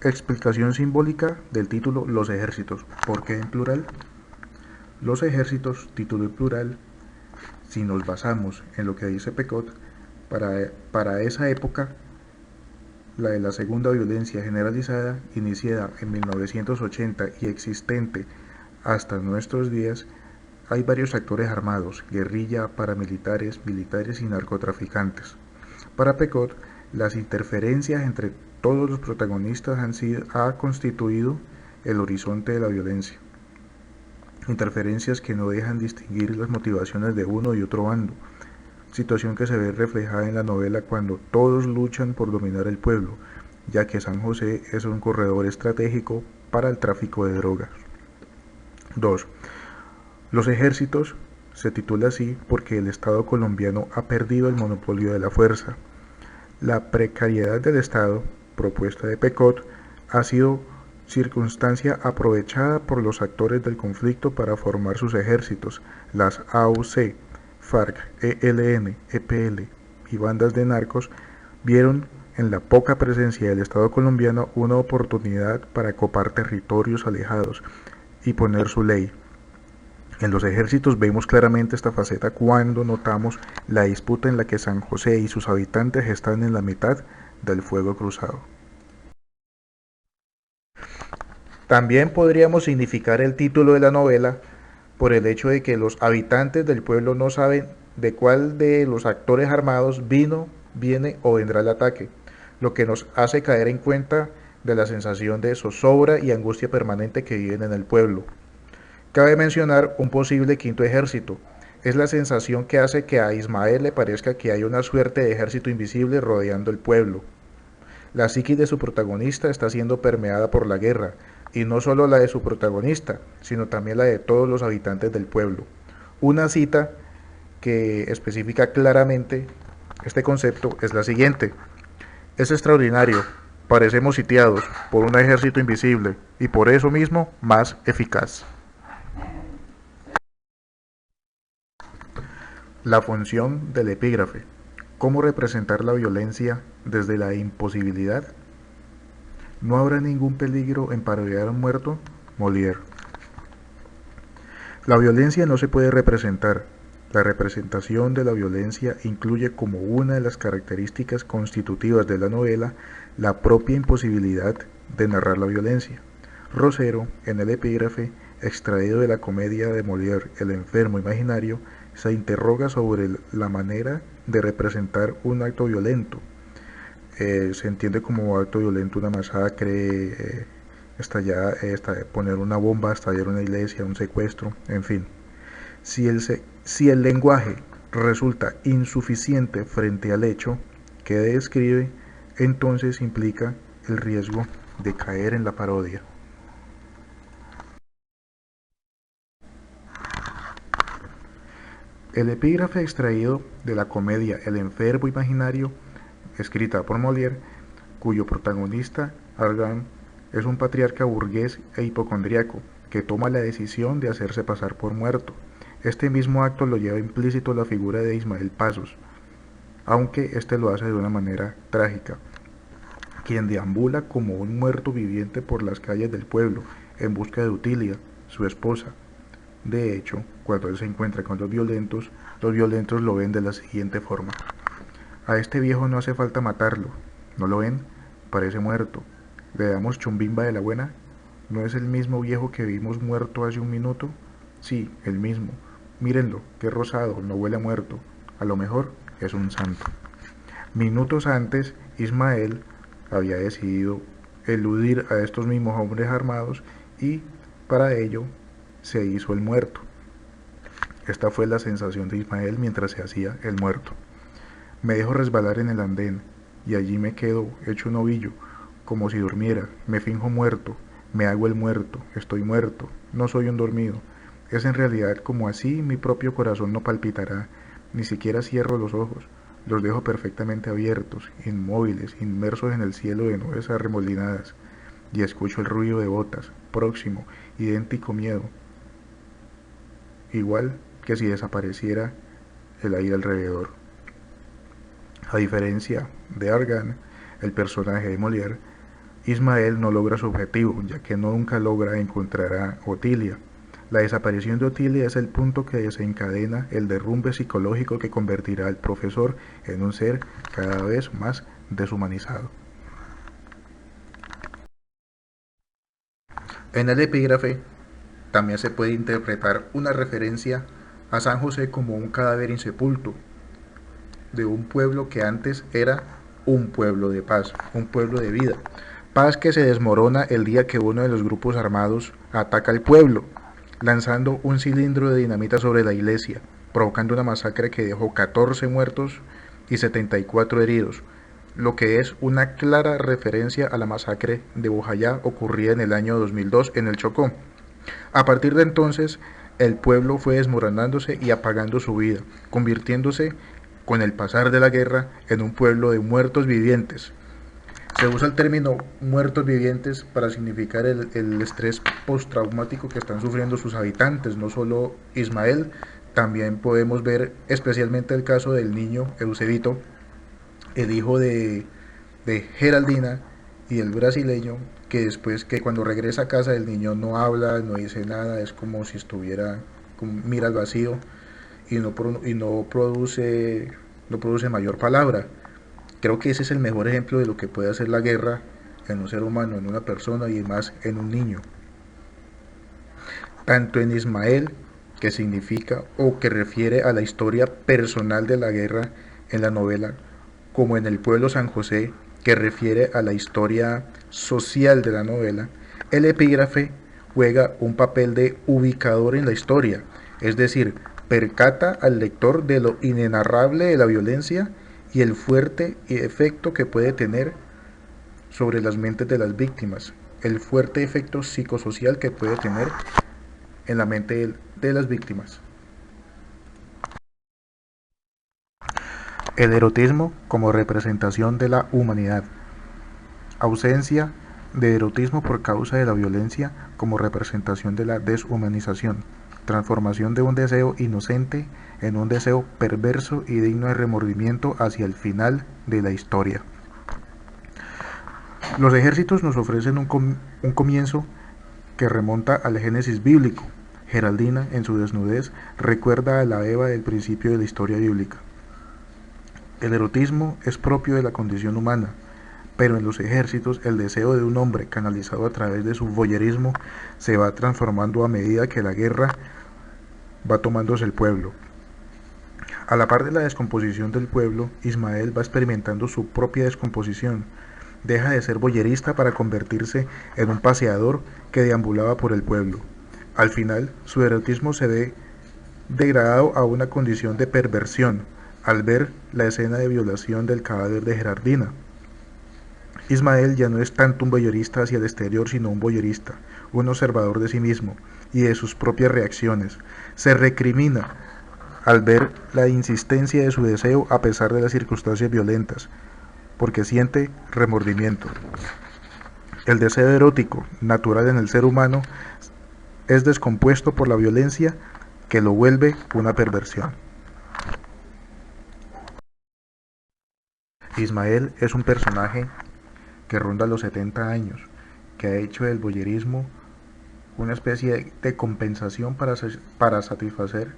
Explicación simbólica del título Los ejércitos. ¿Por qué en plural? Los ejércitos, título en plural, si nos basamos en lo que dice Pecot, para esa época, la de la segunda violencia generalizada, iniciada en 1980 y existente hasta nuestros días, hay varios actores armados: guerrilla, paramilitares, militares y narcotraficantes. Para Pecot, las interferencias entre todos los protagonistas ha constituido el horizonte de la violencia. Interferencias que no dejan distinguir las motivaciones de uno y otro bando, situación que se ve reflejada en la novela cuando todos luchan por dominar el pueblo, ya que San José es un corredor estratégico para el tráfico de drogas. 2. Los ejércitos se titula así porque el Estado colombiano ha perdido el monopolio de la fuerza. La precariedad del Estado, propuesta de Pecot, ha sido circunstancia aprovechada por los actores del conflicto para formar sus ejércitos, las AUC, FARC, ELN, EPL y bandas de narcos vieron en la poca presencia del Estado colombiano una oportunidad para copar territorios alejados y poner su ley. En los ejércitos vemos claramente esta faceta cuando notamos la disputa en la que San José y sus habitantes están en la mitad del fuego cruzado. También podríamos significar el título de la novela por el hecho de que los habitantes del pueblo no saben de cuál de los actores armados viene o vendrá el ataque, lo que nos hace caer en cuenta de la sensación de zozobra y angustia permanente que viven en el pueblo. Cabe mencionar un posible quinto ejército. Es la sensación que hace que a Ismael le parezca que hay una suerte de ejército invisible rodeando el pueblo. La psiquis de su protagonista está siendo permeada por la guerra, y no solo la de su protagonista, sino también la de todos los habitantes del pueblo. Una cita que especifica claramente este concepto es la siguiente: es extraordinario, parecemos sitiados por un ejército invisible y por eso mismo más eficaz. La función del epígrafe. ¿Cómo representar la violencia desde la imposibilidad? ¿No habrá ningún peligro en parodiar a un muerto? Molière. La violencia no se puede representar. La representación de la violencia incluye como una de las características constitutivas de la novela la propia imposibilidad de narrar la violencia. Rosero, en el epígrafe, extraído de la comedia de Molière El enfermo imaginario, se interroga sobre la manera de representar un acto violento. Se entiende como acto violento una masacre, poner una bomba, estallar una iglesia, un secuestro, en fin. Si el lenguaje resulta insuficiente frente al hecho que describe, entonces implica el riesgo de caer en la parodia. El epígrafe extraído de la comedia El enfermo imaginario, escrita por Molière, cuyo protagonista, Argan, es un patriarca burgués e hipocondriaco que toma la decisión de hacerse pasar por muerto. Este mismo acto lo lleva implícito la figura de Ismael Pasos, aunque este lo hace de una manera trágica, quien deambula como un muerto viviente por las calles del pueblo en busca de Utilia, su esposa. De hecho, cuando él se encuentra con los violentos lo ven de la siguiente forma: a este viejo no hace falta matarlo, ¿no lo ven? Parece muerto. ¿Le damos chumbimba de la buena? ¿No es el mismo viejo que vimos muerto hace un minuto? Sí, el mismo. Mírenlo, qué rosado, no huele a muerto. A lo mejor es un santo. Minutos antes, Ismael había decidido eludir a estos mismos hombres armados y, para ello, se hizo el muerto. Esta fue la sensación de Ismael mientras se hacía el muerto. Me dejo resbalar en el andén y allí me quedo hecho un ovillo, como si durmiera. Me finjo muerto, me hago el muerto, estoy muerto, no soy un dormido. Es en realidad como así mi propio corazón no palpitará, ni siquiera cierro los ojos, los dejo perfectamente abiertos, inmóviles, inmersos en el cielo de nubes arremolinadas, y escucho el ruido de botas, próximo, idéntico miedo, igual que si desapareciera el aire alrededor. A diferencia de Argan, el personaje de Molière Ismael no logra su objetivo, ya que nunca logra encontrar a Otilia. La desaparición de Otilia es el punto que desencadena el derrumbe psicológico que convertirá al profesor en un ser cada vez más deshumanizado. En el epígrafe también se puede interpretar una referencia a San José como un cadáver insepulto de un pueblo que antes era un pueblo de paz, un pueblo de vida. Paz que se desmorona el día que uno de los grupos armados ataca al pueblo, lanzando un cilindro de dinamita sobre la iglesia, provocando una masacre que dejó 14 muertos y 74 heridos, lo que es una clara referencia a la masacre de Bojayá ocurrida en el año 2002 en el Chocó. A partir de entonces, el pueblo fue desmoronándose y apagando su vida, convirtiéndose, con el pasar de la guerra, en un pueblo de muertos vivientes. Se usa el término muertos vivientes para significar el estrés postraumático que están sufriendo sus habitantes, no solo Ismael, también podemos ver especialmente el caso del niño Eusebito, el hijo de Geraldina y el brasileño, que después que cuando regresa a casa el niño no habla, no dice nada, es como si estuviera, mira al vacío y no produce mayor palabra. Creo que ese es el mejor ejemplo de lo que puede hacer la guerra en un ser humano, en una persona y más en un niño. Tanto en Ismael, que significa o que refiere a la historia personal de la guerra en la novela, como en el pueblo San José, que refiere a la historia social de la novela, el epígrafe juega un papel de ubicador en la historia, es decir, percata al lector de lo inenarrable de la violencia y el fuerte efecto que puede tener sobre las mentes de las víctimas, el fuerte efecto psicosocial que puede tener en la mente de las víctimas. El erotismo como representación de la humanidad. Ausencia de erotismo por causa de la violencia como representación de la deshumanización. Transformación de un deseo inocente en un deseo perverso y digno de remordimiento hacia el final de la historia. Los ejércitos nos ofrecen un comienzo que remonta al Génesis bíblico. Geraldina, en su desnudez, recuerda a la Eva del principio de la historia bíblica. El erotismo es propio de la condición humana, pero en los ejércitos el deseo de un hombre canalizado a través de su voyerismo se va transformando a medida que la guerra va tomándose el pueblo. A la par de la descomposición del pueblo, Ismael va experimentando su propia descomposición. Deja de ser boyerista para convertirse en un paseador que deambulaba por el pueblo. Al final, su erotismo se ve degradado a una condición de perversión al ver la escena de violación del cadáver de Geraldina. Ismael ya no es tanto un voyerista hacia el exterior, sino un voyerista, un observador de sí mismo y de sus propias reacciones. Se recrimina al ver la insistencia de su deseo a pesar de las circunstancias violentas, porque siente remordimiento. El deseo erótico, natural en el ser humano, es descompuesto por la violencia que lo vuelve una perversión. Ismael es un personaje que ronda los 70 años, que ha hecho del voyerismo una especie de compensación para satisfacer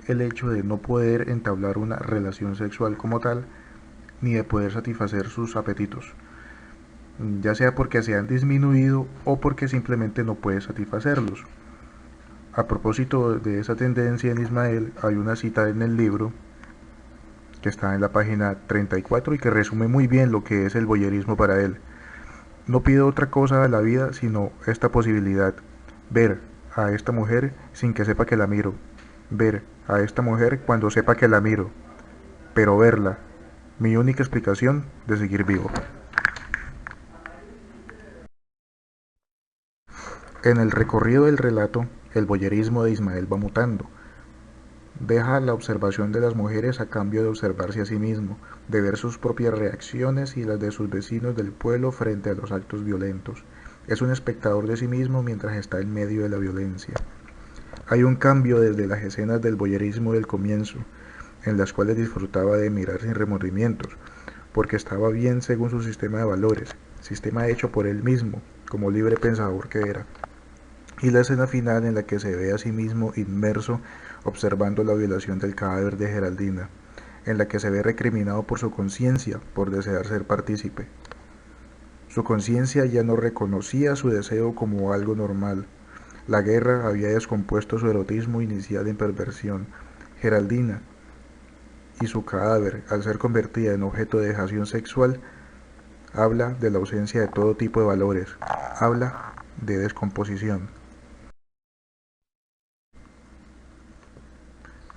el hecho de no poder entablar una relación sexual como tal, ni de poder satisfacer sus apetitos, ya sea porque se han disminuido o porque simplemente no puede satisfacerlos. A propósito de esa tendencia en Ismael, hay una cita en el libro que está en la página 34 y que resume muy bien lo que es el voyerismo para él. No pido otra cosa a la vida sino esta posibilidad: ver a esta mujer sin que sepa que la miro, ver a esta mujer cuando sepa que la miro, pero verla, mi única explicación de seguir vivo. En el recorrido del relato, el voyerismo de Ismael va mutando. Deja la observación de las mujeres a cambio de observarse a sí mismo, de ver sus propias reacciones y las de sus vecinos del pueblo frente a los actos violentos. Es un espectador de sí mismo mientras está en medio de la violencia. Hay un cambio desde las escenas del voyerismo del comienzo, en las cuales disfrutaba de mirar sin remordimientos, porque estaba bien según su sistema de valores. sistema hecho por él mismo, como libre pensador que era. Y la escena final en la que se ve a sí mismo inmerso observando la violación del cadáver de Geraldina, en la que se ve recriminado por su conciencia por desear ser partícipe. Su conciencia ya no reconocía su deseo como algo normal. La guerra había descompuesto su erotismo inicial en perversión. Geraldina y su cadáver, al ser convertida en objeto de dejación sexual, habla de la ausencia de todo tipo de valores, habla de descomposición.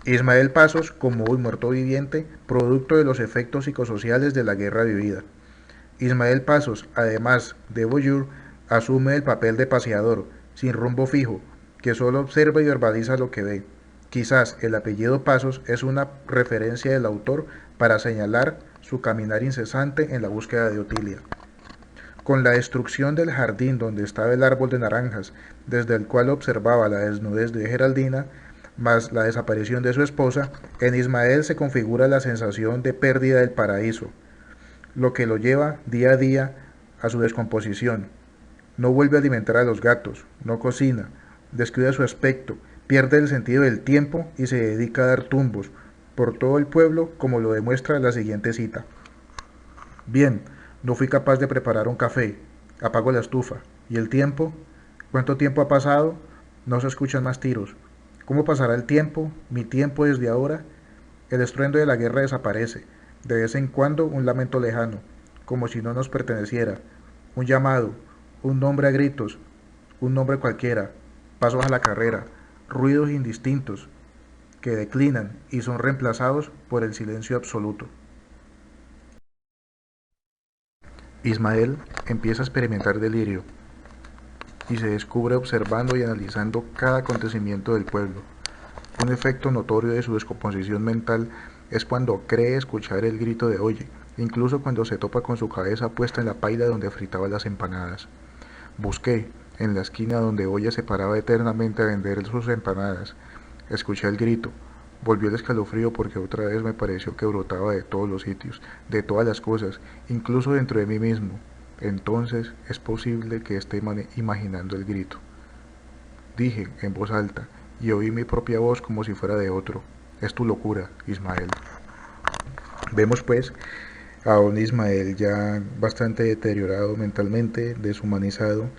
Ismael Pasos como un muerto viviente, producto de los efectos psicosociales de la guerra vivida. Ismael Pasos, además de voyeur, asume el papel de paseador, sin rumbo fijo, que solo observa y verbaliza lo que ve. Quizás el apellido Pasos es una referencia del autor para señalar su caminar incesante en la búsqueda de Otilia. Con la destrucción del jardín donde estaba el árbol de naranjas, desde el cual observaba la desnudez de Geraldina, más la desaparición de su esposa, en Ismael se configura la sensación de pérdida del paraíso, lo que lo lleva día a día a su descomposición. No vuelve a alimentar a los gatos, no cocina, descuida su aspecto, pierde el sentido del tiempo y se dedica a dar tumbos por todo el pueblo, como lo demuestra la siguiente cita. Bien, no fui capaz de preparar un café. Apago la estufa. ¿Y el tiempo? ¿Cuánto tiempo ha pasado? No se escuchan más tiros. ¿Cómo pasará el tiempo? Mi tiempo desde ahora. El estruendo de la guerra desaparece. De vez en cuando un lamento lejano, como si no nos perteneciera. Un llamado, un nombre a gritos, un nombre cualquiera. Pasos a la carrera, ruidos indistintos que declinan y son reemplazados por el silencio absoluto. Ismael empieza a experimentar delirio y se descubre observando y analizando cada acontecimiento del pueblo. Un efecto notorio de su descomposición mental es cuando cree escuchar el grito de Oye, incluso cuando se topa con su cabeza puesta en la paila donde fritaba las empanadas. Busqué, en la esquina donde Oye se paraba eternamente a vender sus empanadas. Escuché el grito. Volvió el escalofrío porque otra vez me pareció que brotaba de todos los sitios, de todas las cosas, incluso dentro de mí mismo. Entonces es posible que esté imaginando el grito. Dije en voz alta y oí mi propia voz como si fuera de otro. Es tu locura, Ismael. Vemos pues a un Ismael ya bastante deteriorado mentalmente, deshumanizado,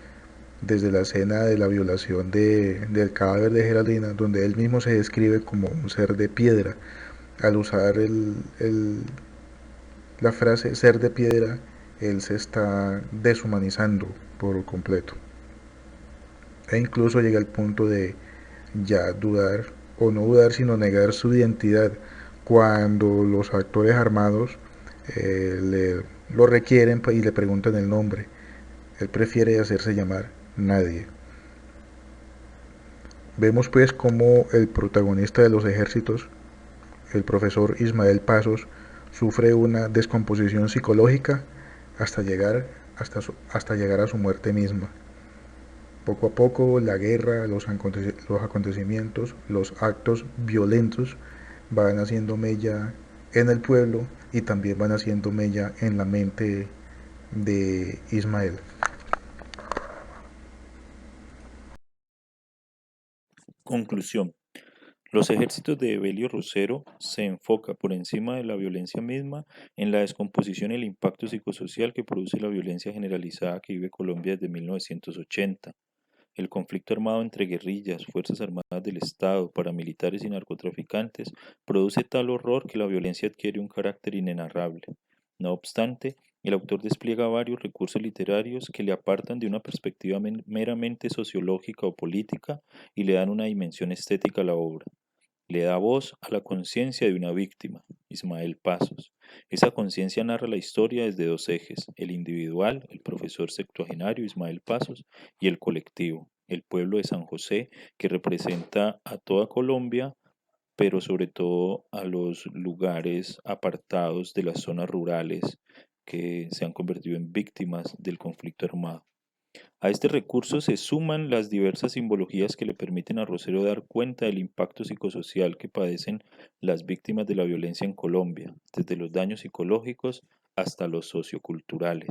desde la escena de la violación del cadáver de Geraldina, donde él mismo se describe como un ser de piedra. Al usar la frase ser de piedra, él se está deshumanizando por completo. E incluso llega al punto de ya dudar, o no dudar, sino negar su identidad cuando los actores armados lo requieren y le preguntan el nombre. Él prefiere hacerse llamar nadie. Vemos pues como el protagonista de los ejércitos, el profesor Ismael Pasos, sufre una descomposición psicológica hasta llegar, hasta llegar a su muerte misma. Poco a poco la guerra, los acontecimientos, los actos violentos van haciendo mella en el pueblo y también van haciendo mella en la mente de Ismael. Conclusión. Los ejércitos de Evelio Rosero se enfoca por encima de la violencia misma en la descomposición y el impacto psicosocial que produce la violencia generalizada que vive Colombia desde 1980. El conflicto armado entre guerrillas, fuerzas armadas del Estado, paramilitares y narcotraficantes produce tal horror que la violencia adquiere un carácter inenarrable. No obstante, el autor despliega varios recursos literarios que le apartan de una perspectiva meramente sociológica o política y le dan una dimensión estética a la obra. Le da voz a la conciencia de una víctima, Ismael Pasos. Esa conciencia narra la historia desde dos ejes, el individual, el profesor septuagenario Ismael Pasos, y el colectivo, el pueblo de San José, que representa a toda Colombia, pero sobre todo a los lugares apartados de las zonas rurales que se han convertido en víctimas del conflicto armado. A este recurso se suman las diversas simbologías que le permiten a Rosero dar cuenta del impacto psicosocial que padecen las víctimas de la violencia en Colombia, desde los daños psicológicos hasta los socioculturales.